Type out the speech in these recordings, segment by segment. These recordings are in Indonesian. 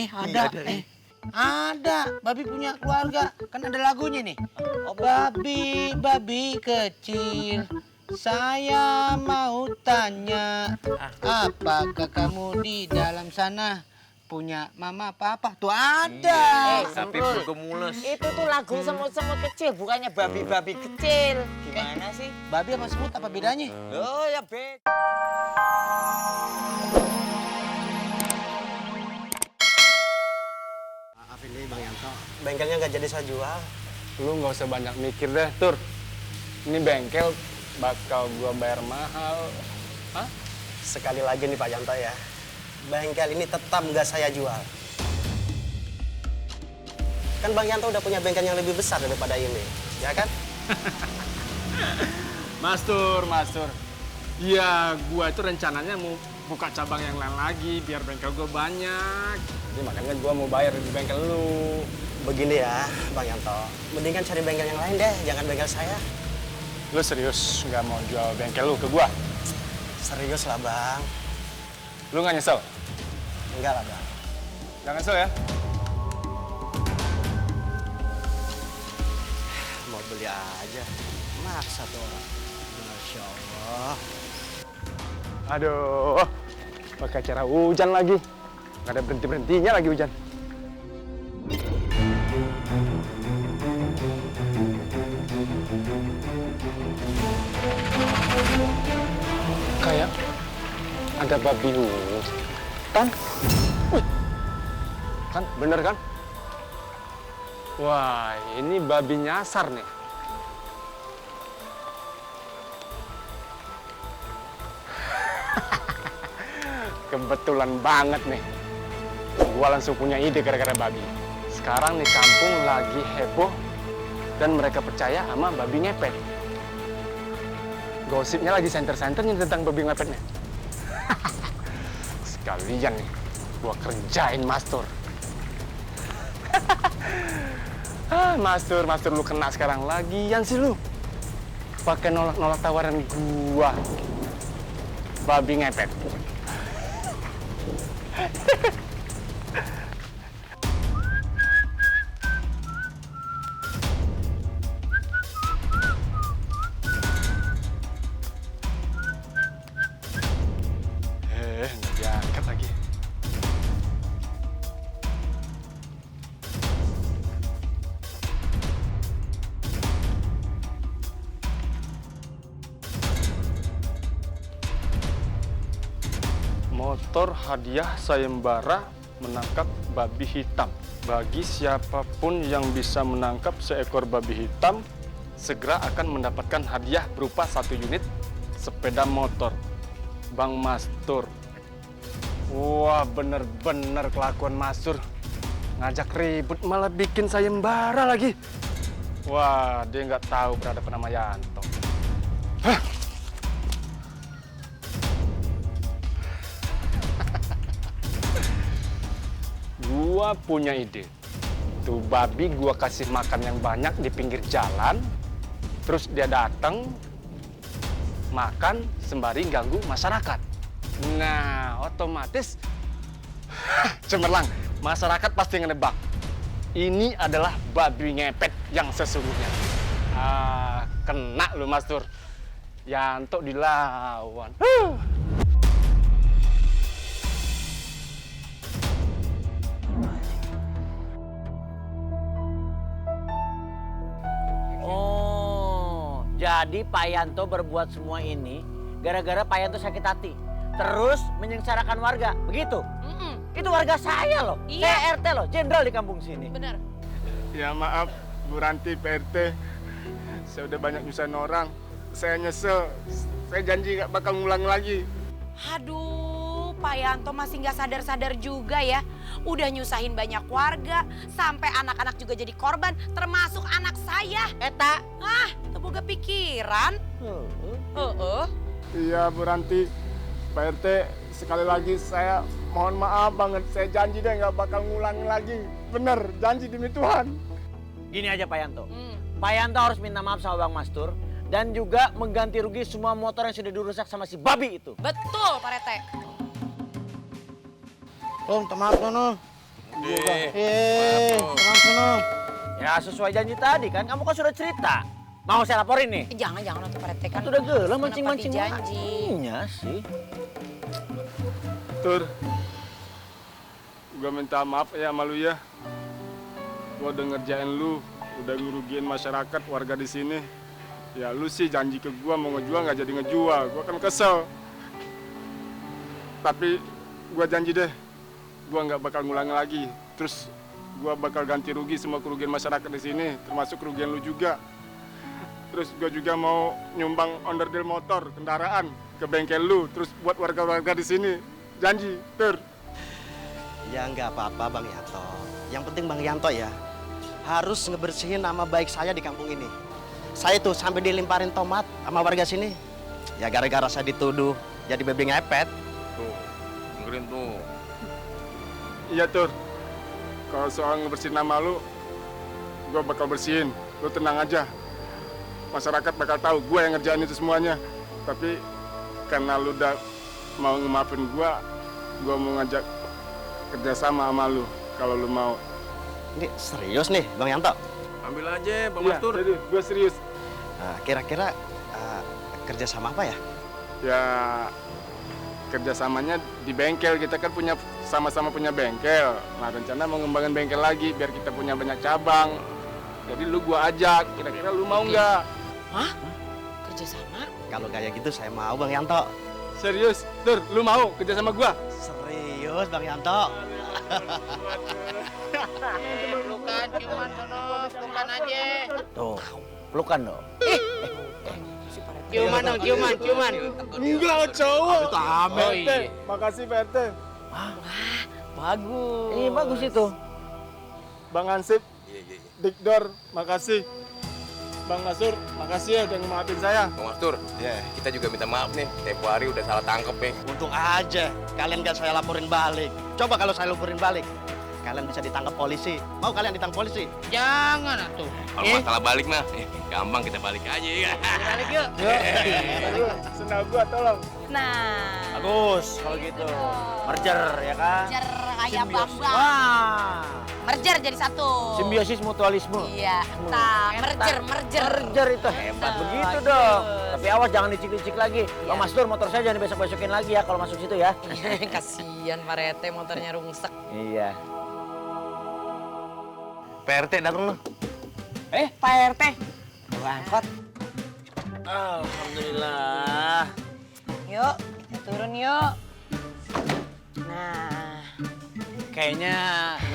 Ada. Ada. Babi punya keluarga. Kan ada lagunya nih. Babi kecil. Saya mau tanya, apakah kamu di dalam sana punya mama papa? Tuh ada. Tapi buku mulus. Itu tuh lagu semut-semut kecil, bukannya babi-babi kecil. Gimana sih? Babi sama semut apa bedanya? Oh ya beda. Maaf ini Bang Yanto, bengkelnya nggak jadi saya jual. Lu nggak usah banyak mikir deh, Tur. Ini bengkel bakal gua bayar mahal. Hah? Sekali lagi nih Pak Yanto ya, bengkel ini tetap nggak saya jual. Kan Bang Yanto udah punya bengkel yang lebih besar daripada ini, ya kan? Mas Tur. Iya, gua itu rencananya mau buka cabang yang lain lagi biar bengkel gua banyak. Jadi makanya gua mau bayar di bengkel lu. Begini ya Bang Yanto, mendingan cari bengkel yang lain deh, jangan bengkel saya. Lu serius nggak mau jual bengkel lu ke gua? Serius lah Bang. Lu nggak nyesel? Enggak lah Bang. Jangan nyesel ya. Mau beli aja, maksa tuh orang. Masya Allah. Aduh, pakai cara hujan lagi. Nggak ada berhenti-berhentinya lagi hujan. Kayak ada babi hutan. Wih, kan bener kan? Wah, ini babi nyasar nih. Kebetulan banget nih. Gua langsung punya ide gara-gara babi. Sekarang nih kampung lagi heboh dan mereka percaya sama babi ngepet. Gosipnya lagi senter-senternya tentang babi ngepetnya. Sekalian nih, gua kerjain Mas Tur. Mas Tur lu kena sekarang lagian sih lu. Pakai nolak-nolak tawaran gua. Babi ngepet. Nggak diangkat lagi. Motor hadiah sayembara menangkap babi hitam. Bagi siapapun yang bisa menangkap seekor babi hitam, segera akan mendapatkan hadiah berupa 1 unit sepeda motor. Bang Mastur. Wah, bener-bener kelakuan Mastur. Ngajak ribut malah bikin sayembara lagi. Wah, dia nggak tahu berhadapan sama Yanto. Hah? Gua punya ide. Tuh babi gua kasih makan yang banyak di pinggir jalan. Terus dia datang makan sembari ganggu masyarakat. Nah, otomatis cemerlang. Masyarakat pasti ngedebak. Ini adalah babi ngepet yang sesungguhnya. Kena lu Mas Tur. Yanto dilawan. Oh, jadi Pak Yanto berbuat semua ini gara-gara Pak Yanto sakit hati. Terus menyengsarakan warga, begitu? Itu warga saya loh, Iya. saya RT loh, jenderal di kampung sini. Bener. Ya maaf, Bu Ranti, Pak RT. Saya udah banyak nyusahin orang. Saya nyesel. Saya janji gak bakal ngulang lagi. Aduh, Pak Yanto masih nggak sadar-sadar juga ya. Udah nyusahin banyak warga, sampai anak-anak juga jadi korban, termasuk anak saya. Eta, Itu boga pikiran. Iya, Bu Ranti. Pak RT, sekali lagi saya mohon maaf banget. Saya janji deh gak bakal ngulang lagi. Bener, janji demi Tuhan. gini aja Pak Yanto. Pak Yanto harus minta maaf sama Bang Mastur dan juga mengganti rugi semua motor yang sudah dirusak sama si babi itu. Betul, Pak Rete. Oh, minta maaf Nono. Senang. Ya sesuai janji tadi kan, kamu kan sudah cerita. Mau saya laporin nih? Jangan tuh Pak RT kan. Itu udah gelah kenapa mancing-mancing janji. Iya sih. Tur, gua minta maaf ya sama lu ya. Gua udah ngerjain lu, udah ngerugiin masyarakat warga di sini. Ya lu sih janji ke gua mau ngejual nggak jadi ngejual, gua kan kesel. Tapi gua janji deh, gua nggak bakal ngulang lagi. Terus gua bakal ganti rugi semua kerugian masyarakat di sini, termasuk kerugian lu juga. Terus gua juga mau nyumbang onderdil motor, kendaraan ke bengkel lu, terus buat warga-warga di sini. Janji, Tur. Ya nggak apa-apa Bang Yanto. Yang penting Bang Yanto ya harus ngebersihin nama baik saya di kampung ini. Saya tuh sampai dilimparin tomat sama warga sini. Ya gara-gara saya dituduh jadi babi ngepet. Tuh, dengerin tuh. Iya, Tur. Kalau soal ngebersihin nama lu, gua bakal bersihin. Lu tenang aja. Masyarakat bakal tahu gua yang ngerjain itu semuanya. Tapi karena lu udah mau ngemaafin gua mau ngajak kerjasama sama lu. Kalau lu mau. Ini serius nih Bang Yanto. Ambil aja, Bang Iya, Mastur. jadi gua serius. Nah, kira-kira kerja sama apa ya? Ya kerjasamanya di bengkel. Kita kan sama-sama punya bengkel. Nah rencana mau ngembangin bengkel lagi biar kita punya banyak cabang. Jadi lu gua ajak. Kira-kira lu mau nggak? Hah? Kerja sama? Kalau kayak gitu saya mau Bang Yanto. Serius, Tur, lu mau kerja sama gua? Serius Bang Yanto. Pelukan, ciuman sono, pelukan aja. Tuh, pelukan dong. Si Pak RT. Ciuman dong, ciuman. Enggak, cowok. Oh iya. Makasih, Pak RT. Bagus. Ini bagus itu. Bang Ansip, Iya. Dikdor, makasih. Bang Masur, makasih ya udah ngemaafin saya. Bang Mastur, Ya, kita juga minta maaf nih. Tempo hari udah salah tangkep nih. untung aja kalian gak saya laporin balik. Coba kalau saya laporin balik, kalian bisa ditangkap polisi. Mau kalian ditangkap polisi? Jangan atuh. Kalau masalah balik mah, gampang kita balik aja ya. Balik yuk. Senang gua, tolong. Nah. Bagus kalau gitu. Merger ya kan? Merger kayak Bambang. Wah. Merger jadi satu. Simbiosis mutualisme. Iya. Nah, merger. Merger itu hebat begitu dong. Tapi awas jangan dicik-cik lagi. Bang Mastur motor saya jangan besok-besokin lagi ya kalau masuk situ ya. Kasian Pak RT motornya rungsek. Iya. PRT datang lu. Pak RT. Bawa angkot. Alhamdulillah. Yuk, kita turun yuk. Nah, Kayaknya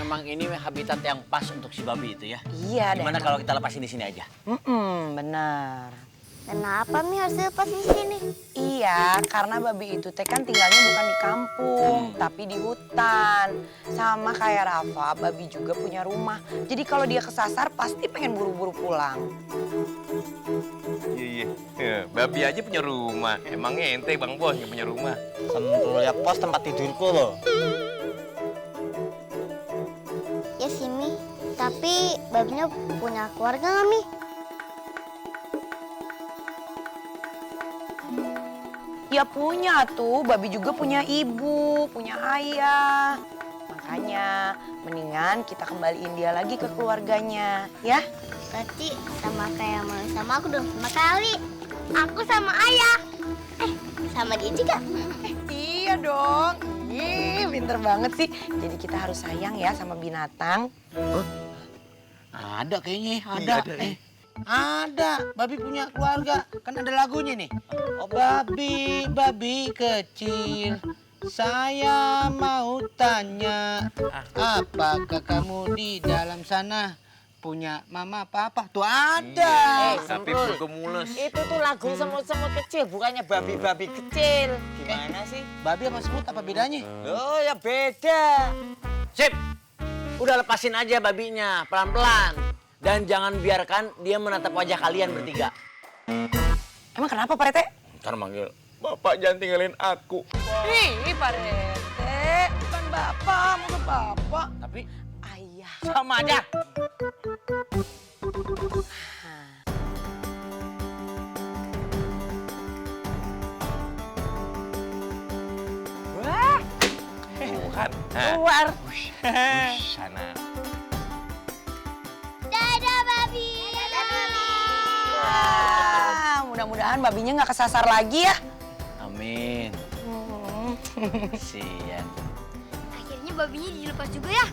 memang ini habitat yang pas untuk si babi itu ya. iya Gimana kalau kita lepasin di sini aja? benar. Kenapa Mi harus lepas di sini? Iya, karena babi itu teh kan tinggalnya bukan di kampung, tapi di hutan. Sama kayak Rafa, babi juga punya rumah. Jadi kalau dia kesasar pasti pengen buru-buru pulang. Iya. Babi aja punya rumah. Emangnya ente Bang Bos yang punya rumah? Sentul ya pos tempat tidurku loh. Ya sih Mi, tapi babinya punya keluarga nggak Mi? Ya punya tuh, babi juga punya ibu, punya ayah. Makanya mendingan kita kembaliin dia lagi ke keluarganya, ya? Berarti sama kayak mau sama aku dong, sama kali. Aku sama ayah. Sama dia juga. Iya dong. Ih, pinter banget sih. Jadi kita harus sayang ya sama binatang. Ada kayaknya, ada. Ada, babi punya keluarga. Kan ada lagunya nih. Oh, babi kecil. Saya mau tanya, apakah kamu di dalam sana punya mama papa? Tuh ada. Tapi perutku mules. Itu tuh lagu semut-semut kecil, bukannya babi-babi kecil. Gimana sih? Babi sama semut apa bedanya? Oh ya beda. Sip. Udah lepasin aja babinya pelan-pelan. Dan jangan biarkan dia menatap wajah kalian bertiga. Emang kenapa Pak RT? Ntar manggil, Bapak jangan tinggalin aku. Ih, Pak RT. Bukan bapak, bukan bapak. Tapi Ayah. sama aja. Wah, kan. Nah. Keluar. Sana. Dadah, babi. Dadah, babi. Ah, mudah-mudahan babinya nggak kesasar lagi ya. Amin. Sian. Akhirnya babinya dilepas juga ya.